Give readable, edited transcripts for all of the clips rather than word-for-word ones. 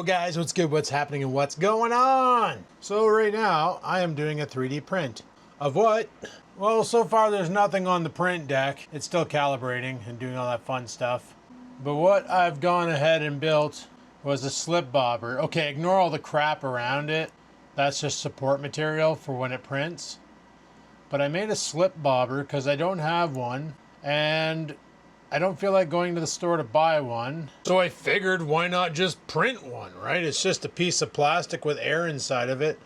Yo guys, what's good, what's happening, and what's going on? So right now, I am doing a 3D print. Of what? Well, so far there's nothing on the print deck. It's still calibrating and doing all that fun stuff. But what I've gone ahead and built was a slip bobber. Okay, ignore all the crap around it. That's just support material for when it prints. But I made a slip bobber because I don't have one, and I don't feel like going to the store to buy one. So I figured, why not just print one, right? It's just a piece of plastic with air inside of it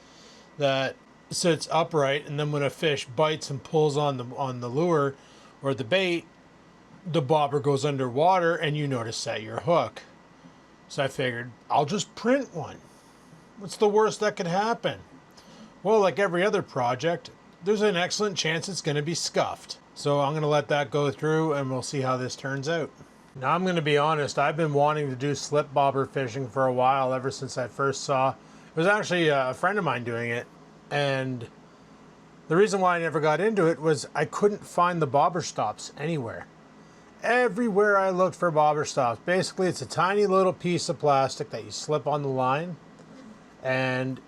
that sits upright, and then when a fish bites and pulls on the lure or the bait, the bobber goes underwater and you know to set your hook. So I figured, I'll just print one. What's the worst that could happen? Well, like every other project, there's an excellent chance it's going to be scuffed. So I'm going to let that go through and we'll see how this turns out. Now I'm going to be honest, I've been wanting to do slip bobber fishing for a while, ever since I first saw. It was actually a friend of mine doing it, and the reason why I never got into it was I couldn't find the bobber stops anywhere. Everywhere I looked for bobber stops. Basically, it's a tiny little piece of plastic that you slip on the line, and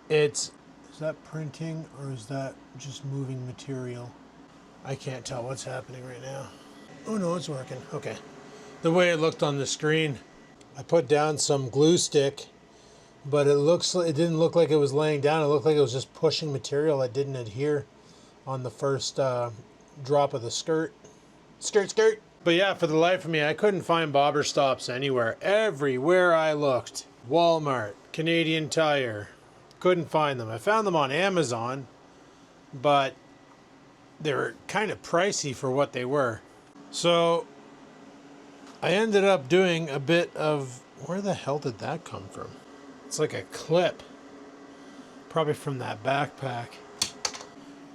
it's... Is that printing or is that just moving material? I can't tell what's happening right now. Oh no, it's working. Okay. The way it looked on the screen, I put down some glue stick, but it didn't look like it was laying down. It looked like it was just pushing material that didn't adhere on the first drop of the skirt. Skirt. But yeah, for the life of me, I couldn't find bobber stops anywhere. Everywhere I looked. Walmart, Canadian Tire. Couldn't find them. I found them on Amazon, but they were kind of pricey for what they were. So I ended up doing a bit of... Where the hell did that come from? It's like a clip. Probably from that backpack.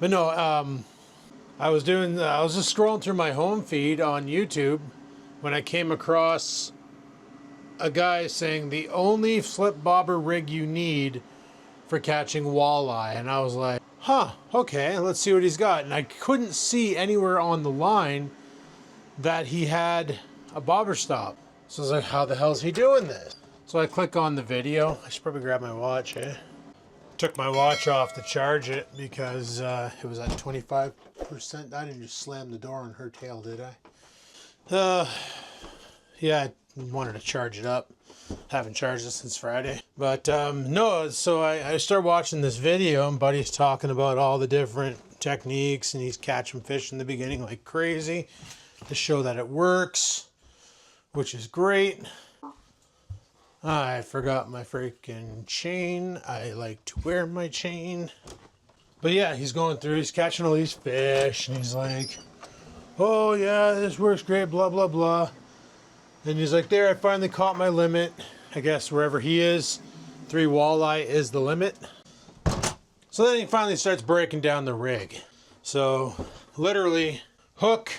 But no, I was just scrolling through my home feed on YouTube when I came across a guy saying the only slip bobber rig you need for catching walleye, and I was like, huh, okay, let's see what he's got. And I couldn't see anywhere on the line that he had a bobber stop. So I was like, how the hell is he doing this? So I click on the video. I should probably grab my watch, eh? Took my watch off to charge it because it was at 25%. I didn't just slam the door on her tail, did I? Yeah, I wanted to charge it up. Haven't charged it since Friday. But no, so I started watching this video, and Buddy's talking about all the different techniques, and he's catching fish in the beginning like crazy to show that it works, which is great. I forgot my freaking chain. I like to wear my chain. But yeah, he's going through, he's catching all these fish, and he's like, oh yeah, this works great, blah, blah, blah. And he's like, there, I finally caught my limit. I guess wherever he is, 3 walleye is the limit. So then he finally starts breaking down the rig. So literally, hook,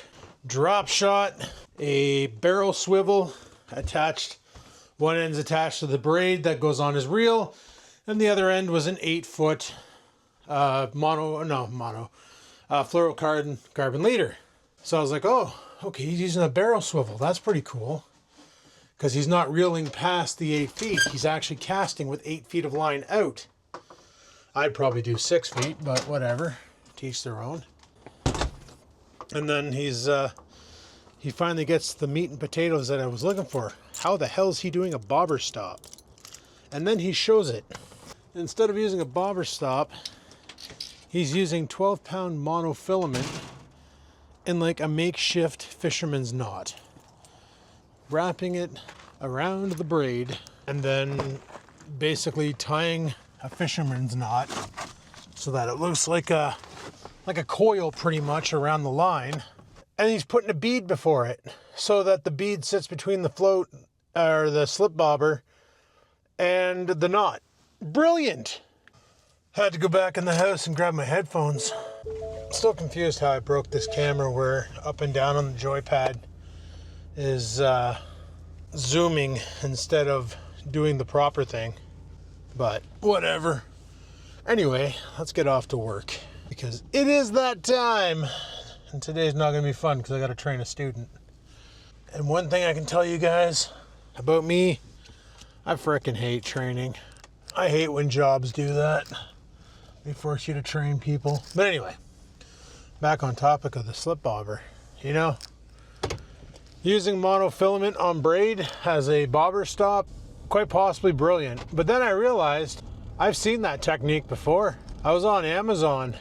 drop shot, a barrel swivel attached. One end's attached to the braid that goes on his reel, and the other end was an 8-foot fluorocarbon leader. So I was like, oh, okay, he's using a barrel swivel. That's pretty cool. Because he's not reeling past the 8 feet. He's actually casting with 8 feet of line out. I'd probably do 6 feet, but whatever. Teach their own. And then he finally gets the meat and potatoes that I was looking for. How the hell is he doing a bobber stop? And then he shows it. Instead of using a bobber stop, he's using 12-pound monofilament in like a makeshift fisherman's knot. Wrapping it around the braid and then basically tying a fisherman's knot so that it looks like a coil pretty much around the line. And he's putting a bead before it so that the bead sits between the float or the slip bobber and the knot. Brilliant! Had to go back in the house and grab my headphones. Still confused how I broke this camera where up and down on the joypad is zooming instead of doing the proper thing. But whatever. Anyway, let's get off to work because it is that time. And today's not going to be fun because I got to train a student. And one thing I can tell you guys about me, I frickin' hate training. I hate when jobs do that. They force you to train people. But anyway, back on topic of the slip bobber. You know, using monofilament on braid as a bobber stop, quite possibly brilliant. But then I realized I've seen that technique before. I was on Amazon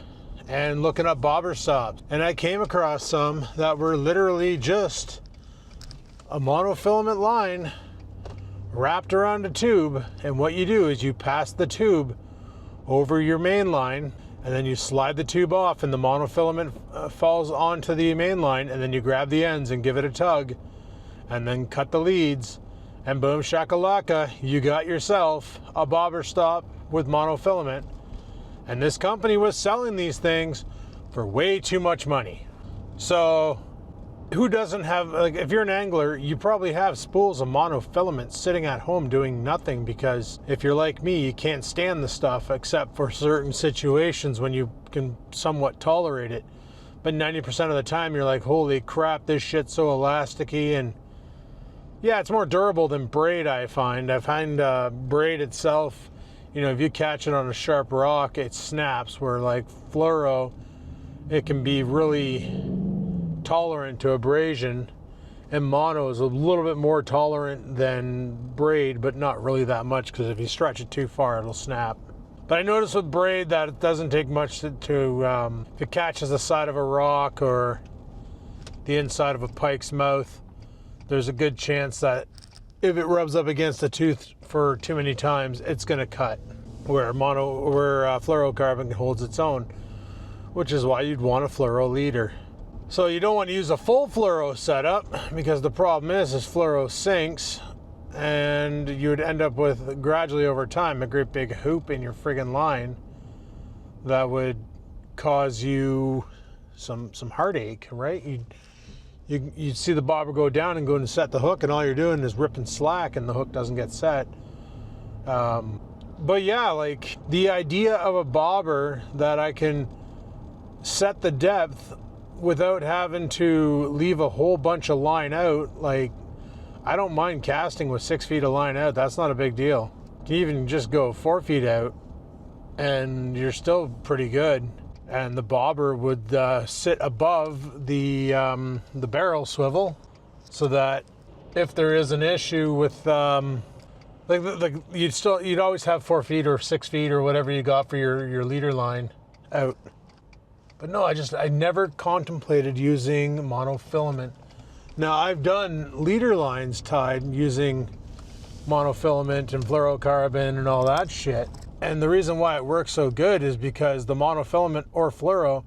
and looking up bobber stops, and I came across some that were literally just a monofilament line wrapped around a tube, and what you do is you pass the tube over your main line, and then you slide the tube off, and the monofilament falls onto the main line, and then you grab the ends and give it a tug, and then cut the leads, and boom shakalaka, you got yourself a bobber stop with monofilament. And this company was selling these things for way too much money. So who doesn't have, like, if you're an angler, you probably have spools of monofilament sitting at home doing nothing, because if you're like me, you can't stand the stuff except for certain situations when you can somewhat tolerate it. But 90% of the time you're like, holy crap, this shit's so elasticy. And yeah, it's more durable than braid, I find. I find braid itself, you know, if you catch it on a sharp rock, it snaps, where like fluoro, it can be really tolerant to abrasion, and mono is a little bit more tolerant than braid, but not really that much, because if you stretch it too far, it'll snap. But I noticed with braid that it doesn't take much to if it catches the side of a rock or the inside of a pike's mouth, there's a good chance that if it rubs up against a tooth for too many times, it's going to cut, where fluorocarbon holds its own, which is why you'd want a fluoro leader. So you don't want to use a full fluoro setup, because the problem is fluoro sinks, and you would end up with, gradually over time, a great big hoop in your friggin' line that would cause you some heartache, right? You'd see the bobber go down and go and set the hook, and all you're doing is ripping slack, and the hook doesn't get set. But yeah, like the idea of a bobber that I can set the depth without having to leave a whole bunch of line out, like I don't mind casting with 6 feet of line out. That's not a big deal. You can even just go 4 feet out and you're still pretty good. And the bobber would sit above the barrel swivel, so that if there is an issue with like you'd always have 4 feet or 6 feet or whatever you got for your leader line out. But no, I never contemplated using monofilament. Now I've done leader lines tied using monofilament and fluorocarbon and all that shit. And the reason why it works so good is because the monofilament or fluoro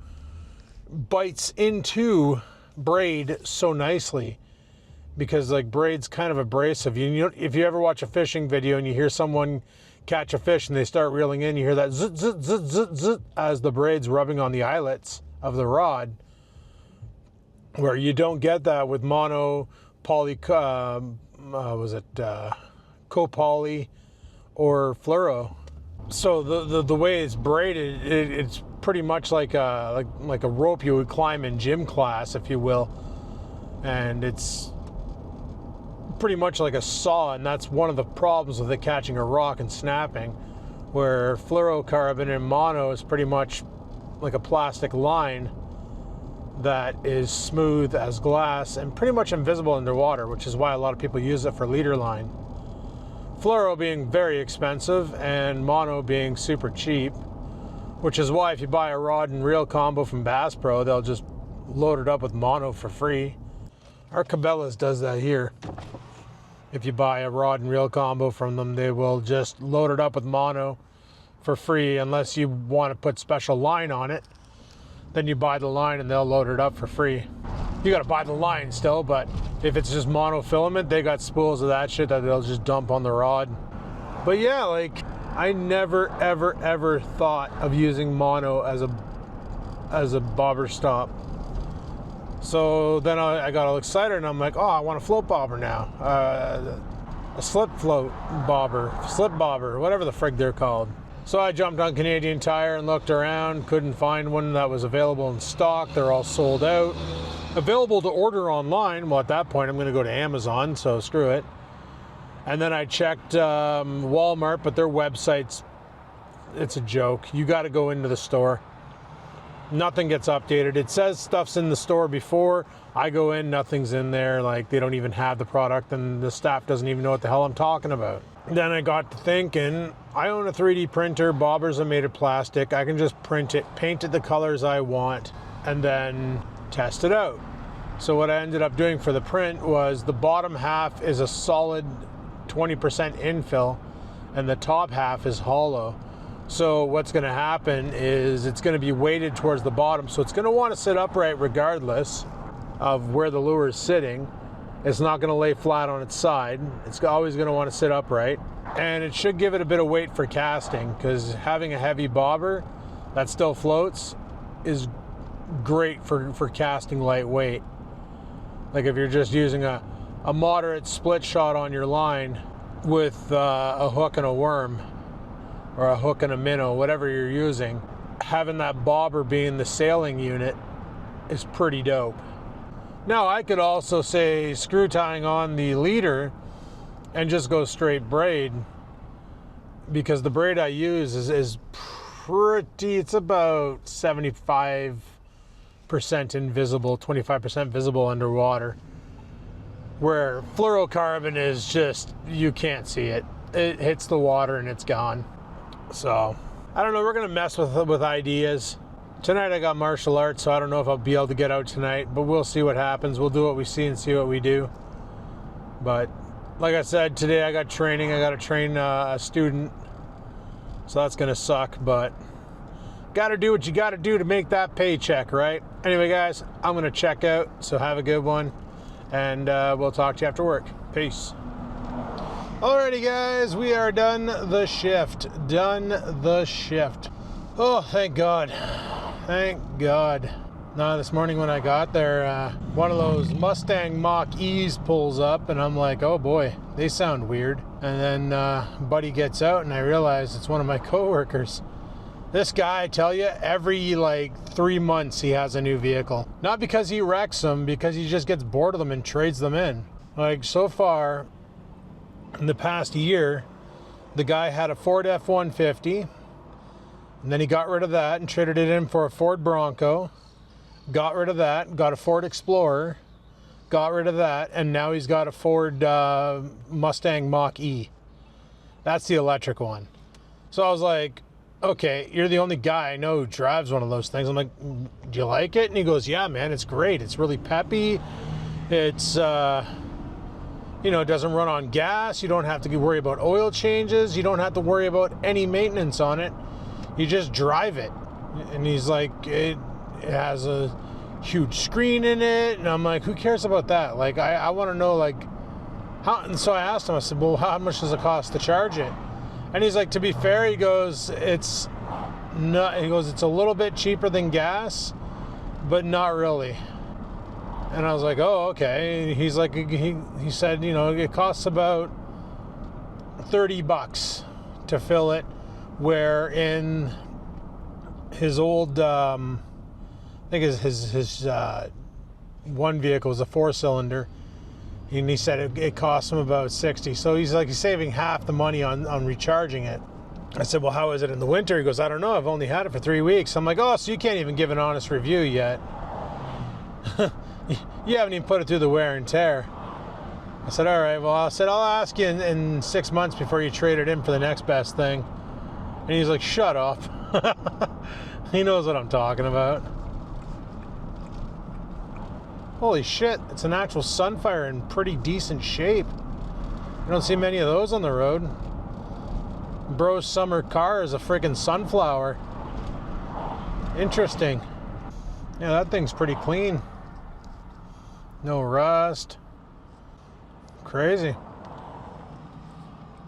bites into braid so nicely, because like braid's kind of abrasive. If you ever watch a fishing video and you hear someone catch a fish and they start reeling in, you hear that zit, zit, zit, zit, zit, as the braid's rubbing on the eyelets of the rod, where you don't get that with mono, copoly or fluoro. So the way it's braided, it's pretty much like a rope you would climb in gym class, if you will, and it's pretty much like a saw. And that's one of the problems with it catching a rock and snapping, where fluorocarbon and mono is pretty much like a plastic line that is smooth as glass and pretty much invisible underwater, which is why a lot of people use it for leader line. Fluoro being very expensive and mono being super cheap, which is why if you buy a rod and reel combo from Bass Pro, they'll just load it up with mono for free. Our Cabela's does that here. If you buy a rod and reel combo from them, they will just load it up with mono for free, unless you want to put special line on it. Then you buy the line and they'll load it up for free. You gotta buy the line still, but if it's just monofilament, they got spools of that shit that they'll just dump on the rod. But yeah, like I never ever thought of using mono as a bobber stop. So then I got all excited and I'm like, oh, I want a float bobber now. A slip float bobber, slip bobber, whatever the frig they're called. So I jumped on Canadian Tire and looked around, couldn't find one that was available in stock. They're all sold out. Available to order online. Well, at that point, I'm going to go to Amazon, so screw it. And then I checked Walmart, but their website's, it's a joke. You got to go into the store. Nothing gets updated. It says stuff's in the store before I go in, nothing's in there. Like, they don't even have the product, and the staff doesn't even know what the hell I'm talking about. Then I got to thinking, I own a 3D printer. Bobbers are made of plastic. I can just print it, paint it the colors I want, and then test it out. So what I ended up doing for the print was the bottom half is a solid 20% infill, and the top half is hollow. So what's going to happen is it's going to be weighted towards the bottom, so it's going to want to sit upright regardless of where the lure is sitting. It's not going to lay flat on its side. It's always going to want to sit upright, and it should give it a bit of weight for casting, because having a heavy bobber that still floats is great for casting lightweight. Like if you're just using a moderate split shot on your line with a hook and a worm, or a hook and a minnow, whatever you're using, having that bobber being the sailing unit is pretty dope. Now I could also say screw tying on the leader and just go straight braid, because the braid I use is pretty, it's about 75% invisible, 25% visible underwater, where fluorocarbon is just, you can't see it. It hits the water and it's gone. So I don't know, we're gonna mess with ideas. Tonight I got martial arts, so I don't know if I'll be able to get out tonight, but we'll see what happens. We'll do what we see and see what we do. But like I said, today I got training. I got to train a student, so that's gonna suck, but gotta do what you gotta do to make that paycheck, right? Anyway guys, I'm gonna check out, so have a good one, and we'll talk to you after work. Peace. Alrighty guys, we are done the shift. Oh, thank God. Thank God. Now this morning when I got there, one of those Mustang Mach-E's pulls up, and I'm like, oh boy, they sound weird. And then Buddy gets out, and I realize it's one of my coworkers. This guy, I tell you, every like 3 months he has a new vehicle. Not because he wrecks them, because he just gets bored of them and trades them in. Like so far, in the past year, the guy had a Ford F-150, and then he got rid of that and traded it in for a Ford Bronco, got rid of that, got a Ford Explorer, got rid of that, and now he's got a Ford Mustang Mach-E. That's the electric one. So I was like, okay, you're the only guy I know who drives one of those things. I'm like, do you like it? And he goes, yeah, man, it's great. It's really peppy. It's, you know, it doesn't run on gas. You don't have to worry about oil changes. You don't have to worry about any maintenance on it. You just drive it. And he's like, it has a huge screen in it. And I'm like, who cares about that? Like, I want to know, like, how. And so I asked him, I said, well, how much does it cost to charge it? And he's like, to be fair, he goes, it's a little bit cheaper than gas, but not really. And I was like, oh, okay. He's like, he said, you know, it costs about $30 to fill it, where in his old, I think his one vehicle was a 4-cylinder, and he said it cost him about 60. So he's like, he's saving half the money on recharging it. I said, well, how is it in the winter? He goes, I don't know. I've only had it for 3 weeks. I'm like, oh, so you can't even give an honest review yet. You haven't even put it through the wear and tear. I said, all right, well, I'll ask you in 6 months before you trade it in for the next best thing. And he's like, shut up. He knows what I'm talking about. Holy shit, it's an actual Sunfire in pretty decent shape. You don't see many of those on the road. Bro's summer car is a freaking Sunflower. Interesting. Yeah, that thing's pretty clean. No rust. Crazy.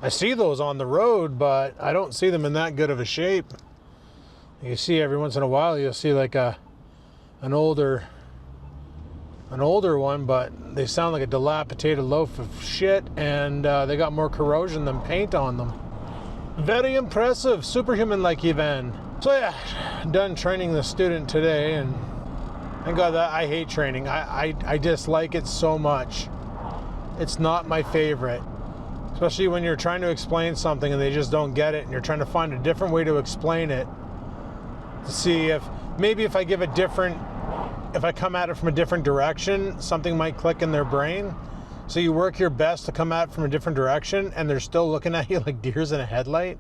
I see those on the road, but I don't see them in that good of a shape. You see every once in a while, you'll see like an older one, but they sound like a dilapidated loaf of shit, and they got more corrosion than paint on them. Very impressive, superhuman-like event. So yeah, done training the student today, and thank God that I hate training. I dislike it so much. It's not my favorite. Especially when you're trying to explain something and they just don't get it, and you're trying to find a different way to explain it to see if maybe if I come at it from a different direction, something might click in their brain. So you work your best to come at it from a different direction, and they're still looking at you like deers in a headlight.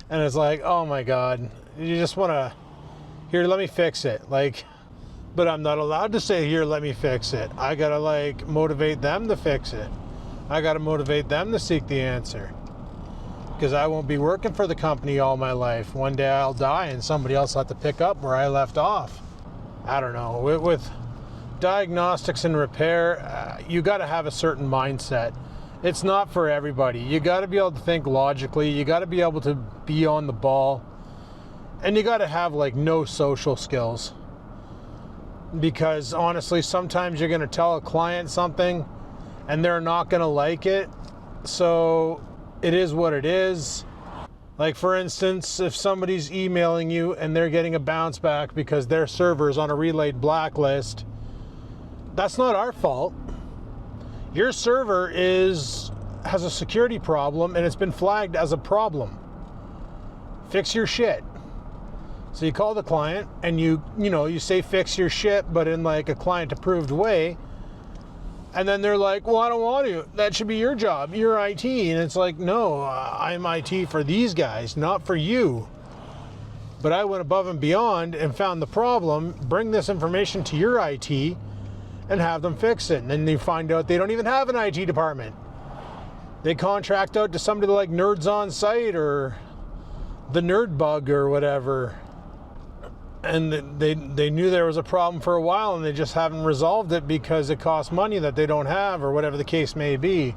And it's like, oh my God, you just want to, here, let me fix it. Like, but I'm not allowed to say, here, let me fix it. I got to like motivate them to fix it. I got to motivate them to seek the answer. Because I won't be working for the company all my life. One day I'll die and somebody else will have to pick up where I left off. I don't know. With diagnostics and repair, you got to have a certain mindset. It's not for everybody. You got to be able to think logically. You got to be able to be on the ball. And you got to have like no social skills. Because honestly, sometimes you're going to tell a client something and they're not going to like it. So it is what it is. Like for instance, if somebody's emailing you and they're getting a bounce back because their server's on a relayed blacklist, that's not our fault. Your server has a security problem and it's been flagged as a problem. Fix your shit. So you call the client and you say fix your shit, but in like a client approved way. And then they're like, well, I don't want to. That should be your job. You're IT. And it's like, no, I'm IT for these guys, not for you. But I went above and beyond and found the problem, bring this information to your IT and have them fix it. And then you find out they don't even have an IT department. They contract out to somebody like Nerds on Site or the Nerd Bug or whatever. And they knew there was a problem for a while and they just haven't resolved it because it costs money that they don't have or whatever the case may be.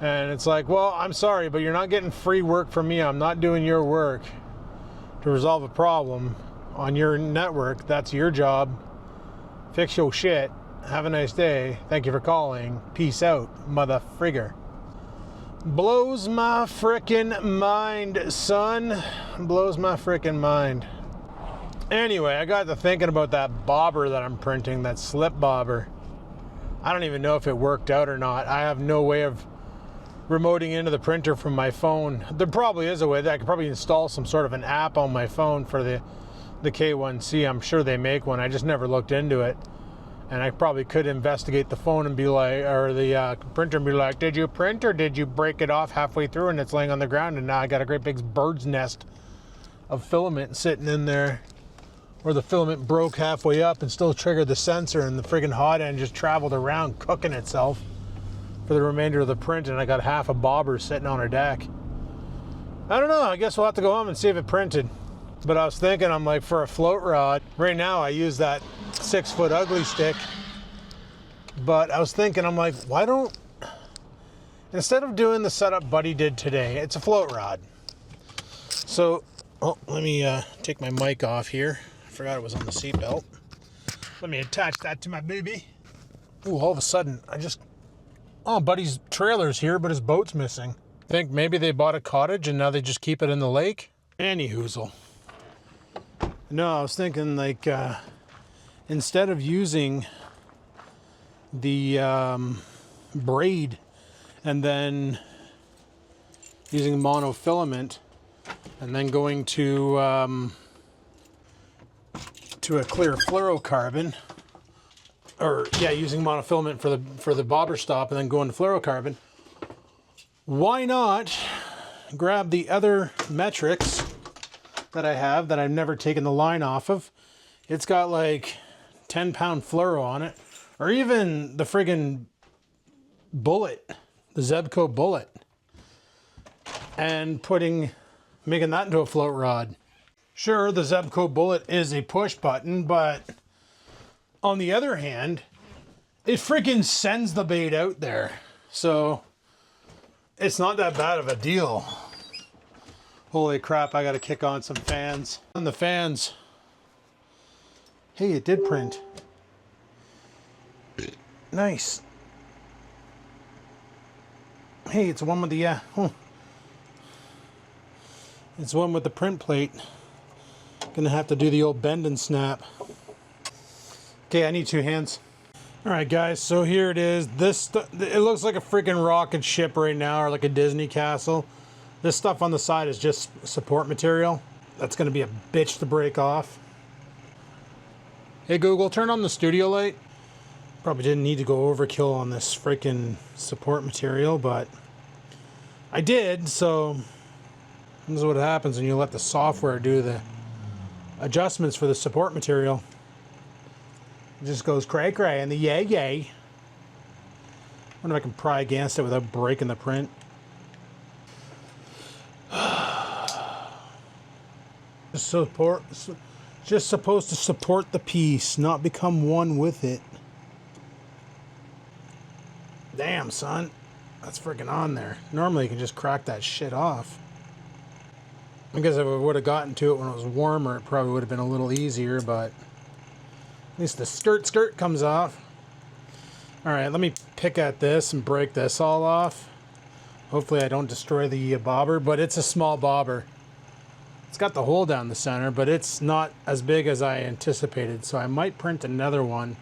And it's like, well, I'm sorry, but you're not getting free work from me. I'm not doing your work to resolve a problem on your network. That's your job. Fix your shit. Have a nice day. Thank you for calling. Peace out, mother frigger. Blows my frickin' mind, son. Blows my frickin' mind. Anyway, I got to thinking about that bobber that I'm printing, that slip bobber. I don't even know if it worked out or not. I have no way of remoting into the printer from my phone. There probably is a way that I could probably install some sort of an app on my phone for the K1C. I'm sure they make one. I just never looked into it. And I probably could investigate the phone and be like, or the printer and be like, did you print or did you break it off halfway through and it's laying on the ground and now I got a great big bird's nest of filament sitting in there? Or the filament broke halfway up and still triggered the sensor and the friggin' hot end just traveled around cooking itself for the remainder of the print and I got half a bobber sitting on a deck. I don't know, I guess we'll have to go home and see if it printed. But I was thinking, I'm like, for a float rod, right now I use that 6-foot ugly stick. But I was thinking, I'm like, why don't, instead of doing the setup Buddy did today, it's a float rod. So, let me take my mic off here. I forgot it was on the seatbelt. Let me attach that to my baby. Ooh, all of a sudden, Buddy's trailer's here, but his boat's missing. Think maybe they bought a cottage and now they just keep it in the lake? Anyhoozle. No, I was thinking like, instead of using the braid and then using monofilament and then going to a clear fluorocarbon, using monofilament for the bobber stop and then going to fluorocarbon, why not grab the other metrics that I have that I've never taken the line off of? It's got like 10-pound fluoro on it, or even the friggin' bullet, the Zebco bullet, and making that into a float rod. Sure, the Zebco bullet is a push button, but on the other hand, it freaking sends the bait out there. So it's not that bad of a deal. Holy crap, I gotta kick on some fans. On the fans. Hey, it did print. Nice. Hey, it's one with the, it's one with the print plate. Gonna have to do the old bend and snap. Okay, I need 2 hands. All right, guys, so here it is. It looks like a freaking rocket ship right now, or like a Disney castle. This stuff on the side is just support material. That's gonna be a bitch to break off. Hey Google, turn on the studio light. Probably didn't need to go overkill on this freaking support material, but I did, so this is what happens when you let the software do the adjustments for the support material. It just goes cray cray and the yay yay. Wonder if I can pry against it without breaking the print. Just supposed to support the piece, not become one with it. Damn, son. That's freaking on there. Normally you can just crack that shit off. I guess if I would have gotten to it when it was warmer, it probably would have been a little easier, but at least the skirt comes off. Alright, let me pick at this and break this all off. Hopefully I don't destroy the bobber, but it's a small bobber. It's got the hole down the center, but it's not as big as I anticipated, so I might print another one.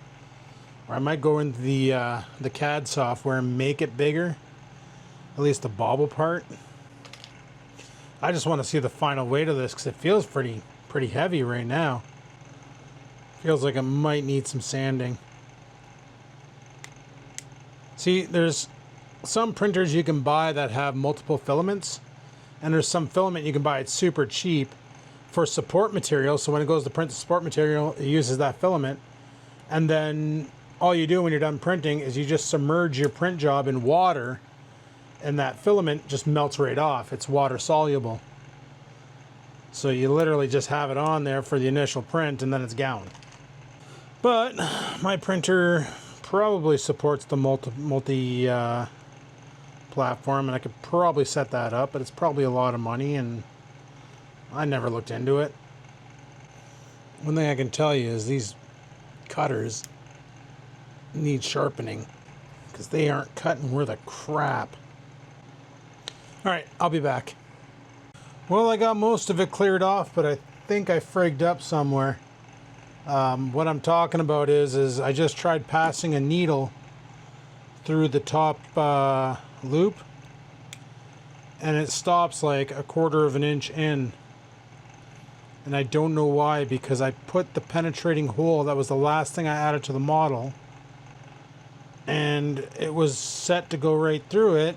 Or I might go into the CAD software and make it bigger. At least the bobble part. I just want to see the final weight of this because it feels pretty heavy right now. Feels like it might need some sanding. See, there's some printers you can buy that have multiple filaments, and there's some filament you can buy, it's super cheap for support material. So when it goes to print the support material, it uses that filament, and then all you do when you're done printing is you just submerge your print job in water, and that filament just melts right off. It's water soluble. So you literally just have it on there for the initial print, and then it's gone. But my printer probably supports the multi platform, and I could probably set that up, but it's probably a lot of money, and I never looked into it. One thing I can tell you is these cutters need sharpening because they aren't cutting worth a crap. Alright, I'll be back. Well, I got most of it cleared off, but I think I frigged up somewhere. What I'm talking about is I just tried passing a needle through the top loop, and it stops like 1/4 of an inch in. And I don't know why, because I put the penetrating hole, that was the last thing I added to the model, and it was set to go right through it,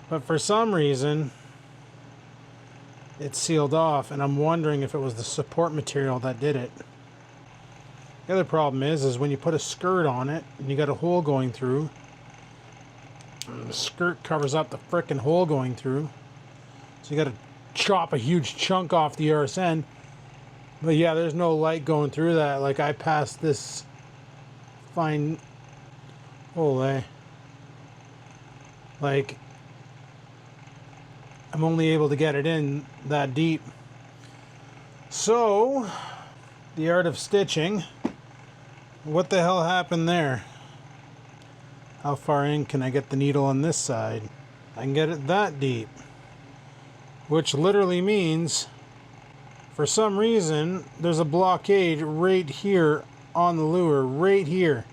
but for some reason it's sealed off, and I'm wondering if it was the support material that did it. The other problem is when you put a skirt on it and you got a hole going through, and the skirt covers up the frickin' hole going through, so you got to chop a huge chunk off the RSN. But yeah, there's no light going through that. Like, I passed this fine hole, like, I'm only able to get it in that deep. So, the art of stitching. What the hell happened there? How far in can I get the needle on this side? I can get it that deep. Which literally means, for some reason, there's a blockade right here on the lure, right here.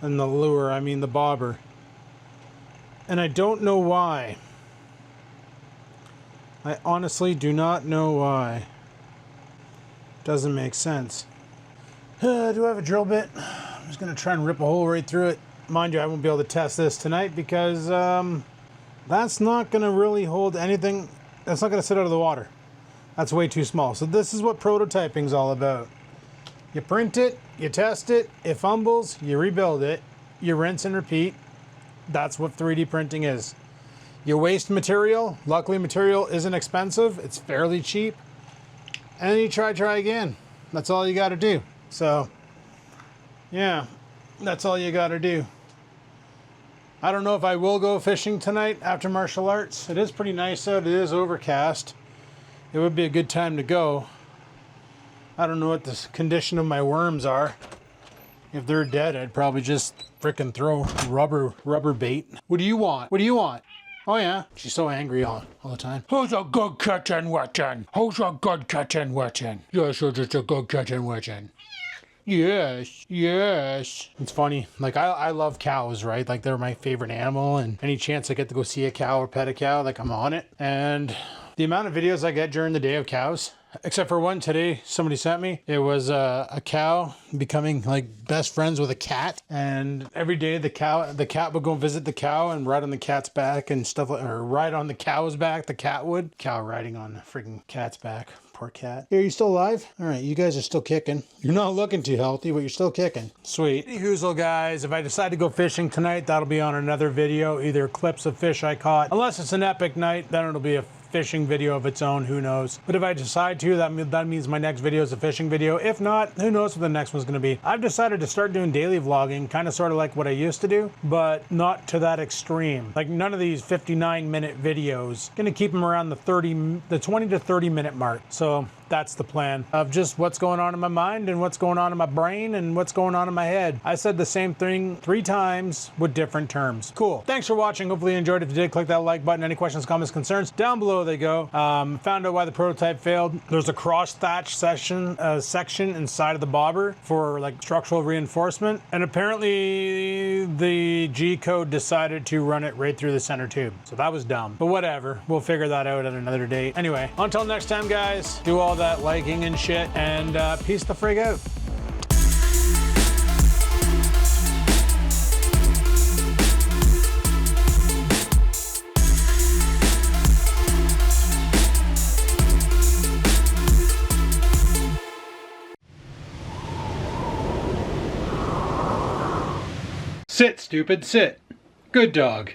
And the lure, I mean the bobber. And I don't know why. I honestly do not know why. Doesn't make sense. Do I have a drill bit? I'm just going to try and rip a hole right through it. Mind you, I won't be able to test this tonight because that's not going to really hold anything. That's not going to sit out of the water. That's way too small. So this is what prototyping's all about. You print it, you test it, it fumbles, you rebuild it, you rinse and repeat. That's what 3D printing is. You waste material. Luckily, material isn't expensive. It's fairly cheap. And then you try again. That's all you got to do. So, yeah, that's all you got to do. I don't know if I will go fishing tonight after martial arts. It is pretty nice out. It is overcast. It would be a good time to go. I don't know what the condition of my worms are. If they're dead, I'd probably just frickin' throw rubber bait. What do you want? What do you want? Oh yeah, she's so angry all the time. Who's a good kitten wetting? Who's a good kitten wetting? Yes, you're just a good kitten wetting. Yes, yes. It's funny. Like, I love cows, right? Like, they're my favorite animal, and any chance I get to go see a cow or pet a cow, like, I'm on it. And the amount of videos I get during the day of cows, except for one today somebody sent me, it was a cow becoming like best friends with a cat, and every day the cat would go visit the cow and ride on the cat's back and stuff, or ride on the cow's back, the cat would. Cow riding on the freaking cat's back. Poor cat. Are you still alive? All right, you guys are still kicking. You're not looking too healthy, but you're still kicking. Sweet. Hey, Hoozle guys, if I decide to go fishing tonight, that'll be on another video, either clips of fish I caught. Unless it's an epic night, then it'll be a fishing video of its own, who knows. But if I decide to, that means my next video is a fishing video. If not, who knows what the next one's gonna be. I've decided to start doing daily vlogging, kind of sort of like what I used to do, but not to that extreme. Like, none of these 59-minute videos. Gonna keep them around the 20 to 30 minute mark. So that's the plan of just what's going on in my mind and what's going on in my brain and what's going on in my head. I said the same thing 3 times with different terms. Cool. Thanks for watching. Hopefully you enjoyed. If you did, click that like button. Any questions, comments, concerns, down below they go. Found out why the prototype failed. There's a cross thatch section inside of the bobber for like structural reinforcement, and apparently the G code decided to run it right through the center tube. So that was dumb, but whatever. We'll figure that out at another date. Anyway, until next time, guys, do all that liking and shit, and peace the frig out. Sit, stupid, sit. Good dog.